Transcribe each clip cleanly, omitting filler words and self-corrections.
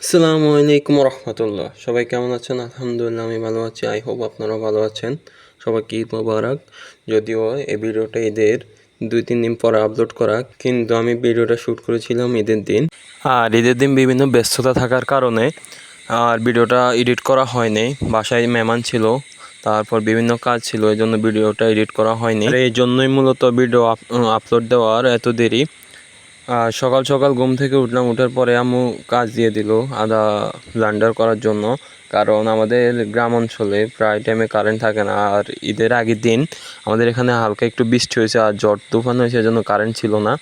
আসসালামু আলাইকুম রহমতুল্লাহ। সবাই কেমন আছেন? আলহামদুলিল্লাহ আমি ভালো আছি। আই হোপ আপনারাও ভালো আছেন। সবাইকে ঈদ মোবারক। যদিও এই ভিডিওটা ঈদের 2-3 দিন পরে আপলোড করা, কিন্তু আমি ভিডিওটা শ্যুট করেছিলাম ঈদের দিন। আর ঈদের দিন বিভিন্ন ব্যস্ততা থাকার কারণে আর ভিডিওটা এডিট করা হয়নি। বাসায় মেহমান ছিল, তারপর বিভিন্ন কাজ ছিল, এই জন্য ভিডিওটা এডিট করা হয়নি। আর এই জন্যই মূলত ভিডিও আপলোড দেওয়ার এত দেরি। সকাল সকাল ঘুম থেকে উঠলাম, উঠার পরে আম্মু কাজ দিয়ে দিল আদা ব্লান্ডার করার জন্য। কারণ আমাদের গ্রাম অঞ্চলে প্রায় টাইমে কারেন্ট থাকে না। আর ঈদের আগের দিন আমাদের এখানে হালকা একটু বৃষ্টি হয়েছে আর ঝড় তুফান হয়েছে, এজন্য কারেন্ট ছিল না,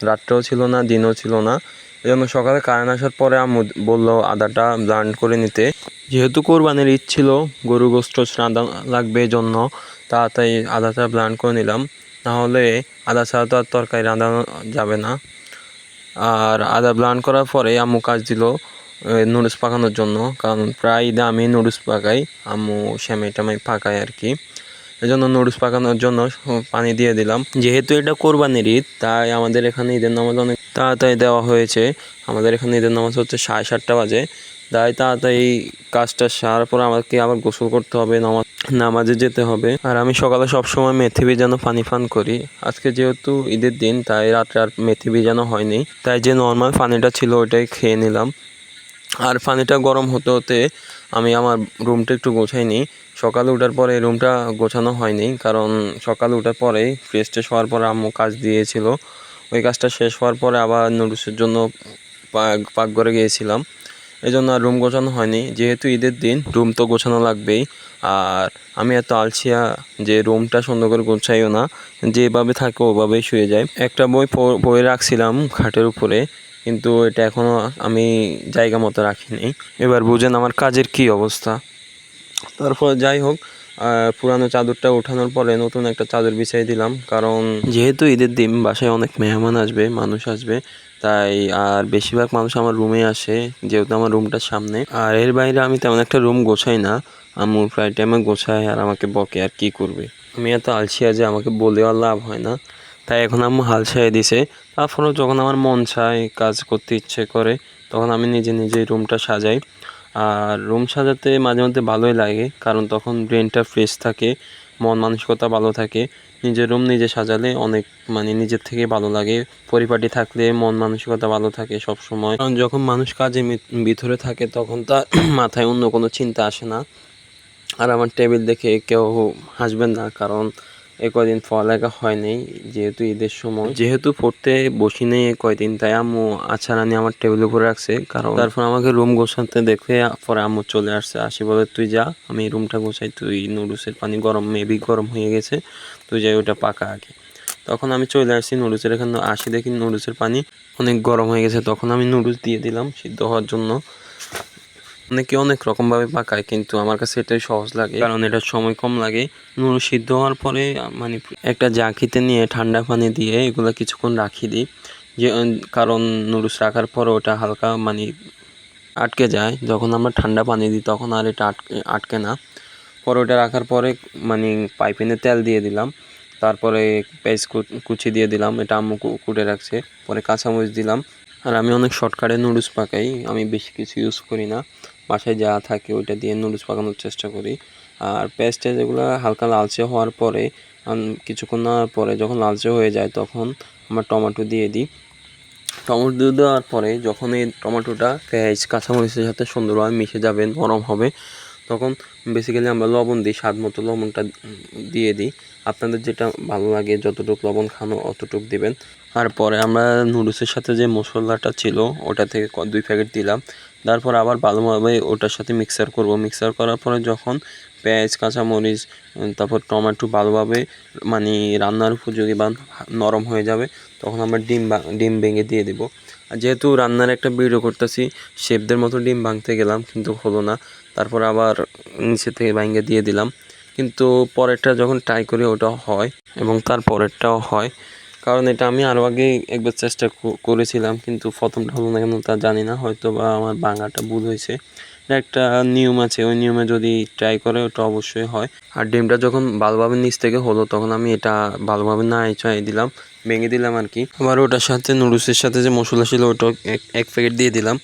রাত্রেও ছিল না, দিনও ছিল না। এজন্য সকালে কারেন্ট আসার পরে আম্মু বললো আদাটা ব্লান্ড করে নিতে। যেহেতু কোরবানির ঈদ ছিল, গরু গোশত রান্না লাগবে, এজন্য তাড়াতাড়ি আদাটা ব্লান্ড করে নিলাম। নাহলে আদা ছাড়া তো আর তরকারি রান্না যাবে না। আর আদা ব্লান্ড করার পরে আম্মু কাজ দিল নুডলস পাকানোর জন্য। কারণ প্রায় ঈদে আমি নুডলস পাকাই, আম্মু সেমাই টামাই পাকায় আর কি। এই জন্য নুডলস পাকানোর জন্য পানি দিয়ে দিলাম। যেহেতু এটা কোরবানির ঈদ, তাই আমাদের এখানে ঈদের নামাজ অনেক তাড়াতাড়ি দেওয়া হয়েছে। আমাদের এখানে ঈদের নামাজ হচ্ছে 7:30 বাজে। তাই তাড়াতাড়ি কাজটা সারার পর আমাকে আবার গোসল করতে হবে, নামাজে যেতে হবে। আর আমি সকালে সবসময় মেথি ভেজানো পানি পান করি। আজকে যেহেতু ঈদের দিন, তাই রাত্রে আর মেথি ভেজানো হয়নি, তাই যে নর্মাল পানিটা ছিল ওইটাই খেয়ে নিলাম। আর পানিটা গরম হতে হতে আমি আমার রুমটা একটু গোছাই নিই। সকালে ওঠার পরে রুমটা গোছানো হয়নি, কারণ সকালে ওঠার পরেই ফ্রেশ ট্রেশ হওয়ার পরে আম্মু কাজ দিয়েছিল। ওই কাজটা শেষ হওয়ার পরে আবার নুডলসের জন্য পাকঘরে গিয়েছিলাম। এই জন্য আর রুম গোছানো হয়নি। যেহেতু ঈদের দিন রুম তো গোছানো লাগবেই। আর আমি এত আলসিয়া যে রুমটা সুন্দর করে গোছাইও না, যেভাবে থাকে ওভাবেই শুয়ে যায়। একটা বই রাখছিলাম খাটের উপরে, কিন্তু এটা এখনও আমি জায়গা মতো রাখিনি। এবার বুঝেন আমার কাজের কি অবস্থা। তারপর যাই হোক, পুরানো চাদরটা ওঠানোর পরে নতুন একটা চাদর বিছাই দিলাম। কারণ যেহেতু ঈদের দিন বাসায় অনেক মেহমান আসবে, মানুষ আসবে, তাই আর বেশিরভাগ মানুষ আমার রুমে আসে, যেহেতু আমার রুমটার সামনে। আর এর বাইরে আমি তেমন একটা রুম গোছাই না, আম্মু প্রায় টাইমে গোছায় আর আমাকে বকে। আর কি করবে, আমি এত আলসিয়া যে আমাকে বলেও আর লাভ হয় না। তাই এখন আম্মু হাল ছেড়ে দিছে। তারপরেও যখন আমার মন চায়, কাজ করতে ইচ্ছে করে, তখন আমি নিজে নিজেই রুমটা সাজাই। আর রুম সাজাতে মাঝে মধ্যে ভালোই লাগে, কারণ তখন ব্রেনটা ফ্রেশ থাকে, মন মানসিকতা ভালো থাকে। নিজের রুম নিজে সাজালে অনেক নিজের থেকে ভালো লাগে। পরিপাটি থাকলে মন মানসিকতা ভালো থাকে সব সময়। কারণ যখন মানুষ কাজে ভিতরে থাকে তখন তার মাথায় অন্য কোনো চিন্তা আসে না। আর আমার টেবিল দেখে কেউ হাসবেন না, কারণ কয়দিন পড়ালেখা হয়নি, যেহেতু ঈদের সময়, যেহেতু পড়তে বসি নেই কয়দিন, তাই আম্মু আচার আনি আমার টেবিলের উপরে রাখছে। কারণ তারপর আমাকে রুম গোছাতে দেখে পরে আম্মু চলে আসি বলে, তুই যা, আমি রুমটা গোছাই, তুই নুডলসের পানি মেবি গরম হয়ে গেছে, তুই যাই ওটা পাকা আগে। তখন আমি চলে আসছি নুডলসের এখানে, দেখি নুডলসের পানি অনেক গরম হয়ে গেছে। তখন আমি নুডলস দিয়ে দিলাম সিদ্ধ হওয়ার জন্য। অনেকে অনেক রকমভাবে পাকায়, কিন্তু আমার কাছে এটাই সহজ লাগে, কারণ এটার সময় কম লাগে। নুডলস সিদ্ধ হওয়ার পরে একটা জাঁকিতে নিয়ে ঠান্ডা পানি দিয়ে এগুলো কিছুক্ষণ রাখি দিই। যে কারণ নুডলস রাখার পরে ওটা হালকা আটকে যায়। যখন আমরা ঠান্ডা পানি দিই তখন আর এটা আটকে না। পরে ওটা রাখার পরে পাইপিনে তেল দিয়ে দিলাম। তারপরে পেঁয়াজ কুচি দিয়ে দিলাম, এটা আম্মু কুটে রাখছে। পরে কাঁচামরিচ দিলাম। আর আমি অনেক শর্টকাটে নুডলস পাকাই, আমি বেশি কিছু ইউজ করি না। বাসায় যা থাকে ওইটা দিয়ে নুডলস পাকানোর চেষ্টা করি। আর পেঁয়াজটা যেগুলো হালকা লালচে হওয়ার পরে, কিছুক্ষণ নেওয়ার পরে যখন লালচে হয়ে যায় তখন আমরা টমেটো দিয়ে দিই। টমেটো দেওয়ার পরে যখন এই টমেটোটা পেঁয়াজ কাঁচামরিচের সাথে সুন্দরভাবে মিশে যাবে, নরম হবে, তখন বেসিক্যালি আমরা লবণ দিই, স্বাদ মতো লবণটা দিয়ে দিই। আপনাদের যেটা ভালো লাগে, যতটুকু লবণ খানো অতটুকু দিবেন। আর পরে আমরা নুডলসের সাথে যে মশলাটা ছিল ওটা থেকে 2 প্যাকেট দিলাম। তারপর আবার ভালোভাবে ওটার সাথে মিক্সার করব। মিক্সার করার পরে যখন পেঁয়াজ কাঁচামরিচ তারপর টমেটো ভালোভাবে রান্নার উপযোগী বা নরম হয়ে যাবে, তখন আমরা ডিম ভেঙে দিয়ে দেবো। আর যেহেতু রান্নার একটা ভিডিও করতেছি, শেফদের মতো ডিম ভাঙতে গেলাম কিন্তু হলো না। তারপর আবার নিচে থেকে ভেঙে দিয়ে দিলাম। কিন্তু পরেরটা যখন ট্রাই করি ওটাও হয়, এবং তার পরেরটাও হয়। কারণ এটা আমি আরও আগে একবার চেষ্টা করেছিলাম, কিন্তু প্রথমটা হলো না কেন তা জানি না, হয়তো বা আমার ভাঙাটা ভুল হয়েছে। এটা একটা নিয়ম আছে, ওই নিয়মে যদি ট্রাই করে ওটা অবশ্যই হয়। আর ডিমটা যখন ভালোভাবে নিচ থেকে হলো তখন আমি এটা ভালোভাবে নাড়িয়ে চাড়িয়ে দিলাম, ভেঙে দিলাম আর কি। আবার ওটার সাথে নুডলসের সাথে যে মশলা ছিল ওটা এক প্যাকেট দিয়ে দিলাম।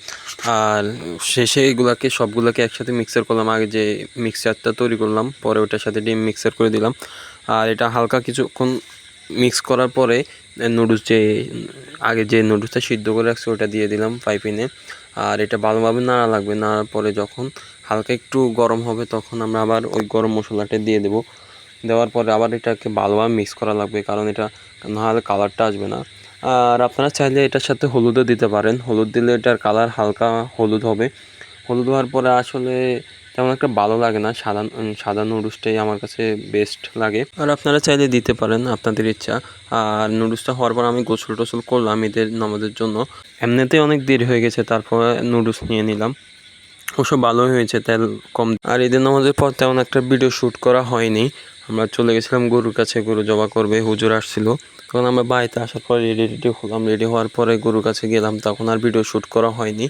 আর শেষে এগুলাকে সবগুলোকে একসাথে মিক্সার করলাম, আগে যে মিক্সচারটা তৈরি করলাম পরে ওটার সাথে ডিম মিক্সার করে দিলাম। আর এটা হালকা কিছুক্ষণ মিক্স করার পরে নুডলস যে আগে যে নুডলসটা সিদ্ধ করে রাখছি ওটা দিয়ে দিলাম পাইপিনে। আর এটা ভালোভাবে নাড়া লাগবে, নাড়ার পরে যখন হালকা একটু গরম হবে তখন আমরা আবার ওই গরম মশলাটা দিয়ে দেবো। দেওয়ার পরে আবার এটাকে ভালোভাবে মিক্স করা লাগবে, কারণ এটা নাহলে কালারটা আসবে না। আর আপনারা চাইলে এটার সাথে হলুদও দিতে পারেন, হলুদ দিলে এটার কালার হালকা হলুদ হবে। হলুদ হওয়ার পরে আসলে তেমন একটা ভালো লাগে না, সাদা নুডলসটাই আমার কাছে বেস্ট লাগে। আর আপনারা চাইলে দিতে পারেন, আপনাদের ইচ্ছা। আর নুডলসটা হওয়ার পর আমি গোসল টোসল করলাম ঈদের নামাজের জন্য। এমনিতেই অনেক দেরি হয়ে গেছে, তারপরে নুডলস নিয়ে নিলাম। অবশ্য ভালোই হয়েছে, তেল কম। আর ঈদের নামাজের পর তেমন একটা ভিডিও শ্যুট করা হয়নি। আমরা চলে গেছিলাম গরুর কাছে, গরু জবা করবে, হুজুর আসছিল। তখন আমরা বাড়িতে আসার পর রেডি হলাম, রেডি হওয়ার পরে গরুর কাছে গেলাম, তখন আর ভিডিও শ্যুট করা হয়নি।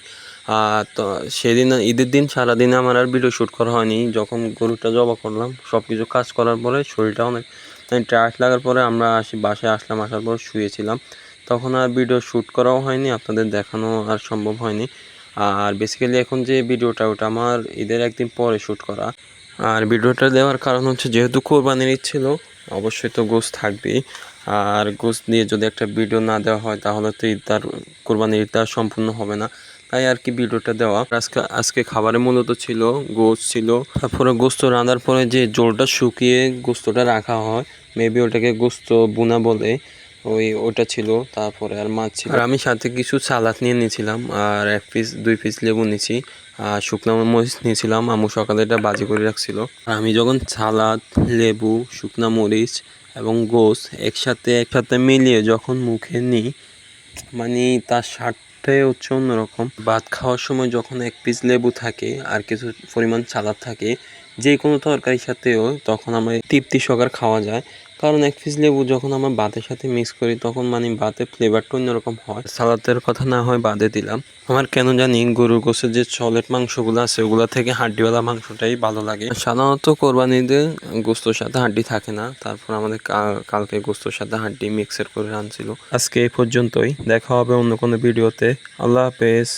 আর তো সেদিন ঈদের দিন সারাদিনে আমার আর ভিডিও শ্যুট করা হয়নি। যখন গরুটা জবা করলাম সব কিছু কাজ করার পরে শরীরটা অনেক টায়ার্ড লাগার পরে আমরা বাসায় আসলাম, আসার পর শুয়েছিলাম। তখন আর ভিডিও শ্যুট করাও হয়নি, আপনাদের দেখানো আর সম্ভব হয়নি। আর বেসিক্যালি এখন যে ভিডিওটা ওটা আমার ঈদের একদিন পরে শ্যুট করা। আর ভিডিওটা দেওয়ার কারণ হচ্ছে যেহেতু কোরবানির ঈদ ছিল, অবশ্যই তো গোশত থাকবেই। আর গোশত দিয়ে যদি একটা ভিডিও না দেওয়া হয় তাহলে তো ঈদটার কোরবানির ঈদটা সম্পূর্ণ হবে না, তাই আর কি ভিডিওটা দেওয়া। আজকে খাবারে মূলত ছিল গোশত ছিল, তারপরে গোশত রান্নার পরে যে জলটা শুকিয়ে গোশতটা রাখা হয়, মেবি ওটাকে গোশত বুনা বলে, ওটা ছিল। তারপরে আর মাছ ছিল। আর আমি সাথে কিছু সালাদ নিয়ে নিয়েছিলাম, আর 2 পিস লেবু নিয়েছি, আর শুকনো মরিচ নিয়েছিলাম, আম্মু সকালে এটা বাজি করে রাখছিল। আর আমি যখন সালাদ, লেবু, শুকনো মরিচ এবং গোশত একসাথে মিলিয়ে যখন মুখে নিই, মানে তার স্বাদটাই হচ্ছে অন্যরকম। ভাত খাওয়ার সময় যখন 1 পিস লেবু থাকে আর কিছু পরিমাণ সালাদ থাকে, যে কোনো তরকারির সাথেও তখন আমার তৃপ্তি সহকারে খাওয়া যায়। কারণ 1 পিস লেবু যখন আমরা ভাতের সাথে মিক্স করি তখন মানে ভাতের ফ্লেভারটা অন্যরকম হয়। সালাদের কথা না হয় বাদে দিলাম, আমার কেন জানি গরুর গোশের যে চলের মাংসগুলো আছে ওগুলো থেকে হাড্ডিওয়ালা মাংসটাই ভালো লাগে। সাধারণত কোরবানিতে গোস্তর সাথে হাড্ডি থাকে না, তারপর আমাদের কালকে গোস্তর সাথে হাড্ডি মিক্সার করে আনছিল। আজকে এই পর্যন্তই, দেখা হবে অন্য কোনো ভিডিওতে। আল্লাহ হাফেজ।